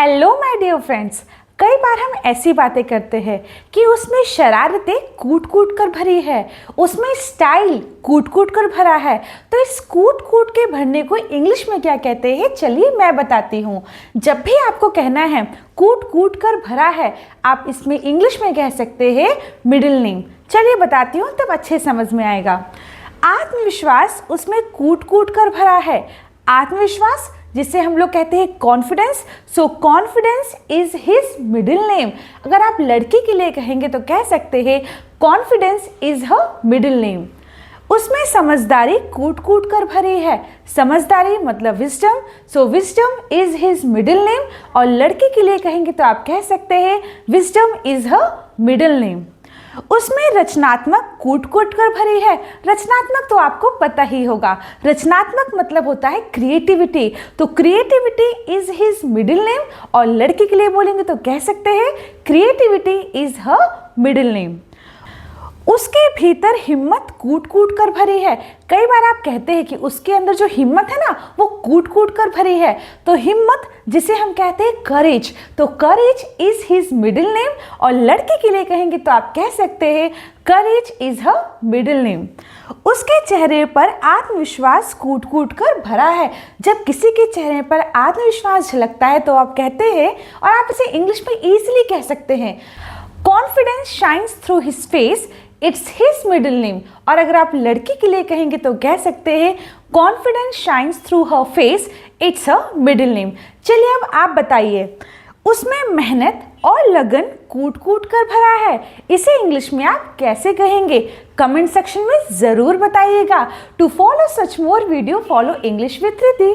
Hello my dear friends. कई बार हम ऐसी बातें करते हैं कि उसमें शरारतें कूट कूट कर भरी है, उसमें स्टाइल कूट कूट कर भरा है। तो इस कूट कूट के भरने को इंग्लिश में क्या कहते हैं, चलिए मैं बताती हूँ। जब भी आपको कहना है कूट कूट कर भरा है, आप इसमें इंग्लिश में कह सकते हैं मिडिल नेम। चलिए बताती हूँ, तब अच्छे समझ में आएगा। आत्मविश्वास उसमें कूट कूट कर भरा है। आत्मविश्वास जिसे हम लोग कहते हैं confidence, so confidence is his middle name. अगर आप लड़की के लिए कहेंगे तो कह सकते हैं confidence is her middle name. उसमें समझदारी कूट कूट कर भरी है। समझदारी मतलब wisdom, so wisdom is his middle name. और लड़की के लिए कहेंगे तो आप कह सकते हैं wisdom is her middle name. उसमें रचनात्मक कूट कूट कर भरी है। रचनात्मक तो आपको पता ही होगा, रचनात्मक मतलब होता है क्रिएटिविटी, तो creativity is his middle name. और लड़की के लिए बोलेंगे तो कह सकते हैं creativity is her middle name. उसके भीतर हिम्मत कूट कूट कर भरी है। कई बार आप कहते हैं कि उसके अंदर जो हिम्मत है ना वो कूट कूट कर भरी है, तो हिम्मत जिसे हम कहते हैं करेज, तो courage is his middle name. और लड़के के लिए कहेंगे तो आप कह सकते हैं courage is her middle name. उसके चेहरे पर आत्मविश्वास कूट कूट कर भरा है। जब किसी के चेहरे पर आत्मविश्वास झलकता है तो आप कहते हैं, और आप इसे इंग्लिश में इजीली कह सकते हैं, confidence shines through his face, it's his middle name. और अगर आप लड़की के लिए कहेंगे तो कह सकते हैं confidence shines through her face, it's her middle name. चलिए अब आप बताइए, उसमें मेहनत और लगन कूट कूट कर भरा है, इसे इंग्लिश में आप कैसे कहेंगे? कमेंट सेक्शन में ज़रूर बताइएगा। To follow such more videos, follow English with Riddhi.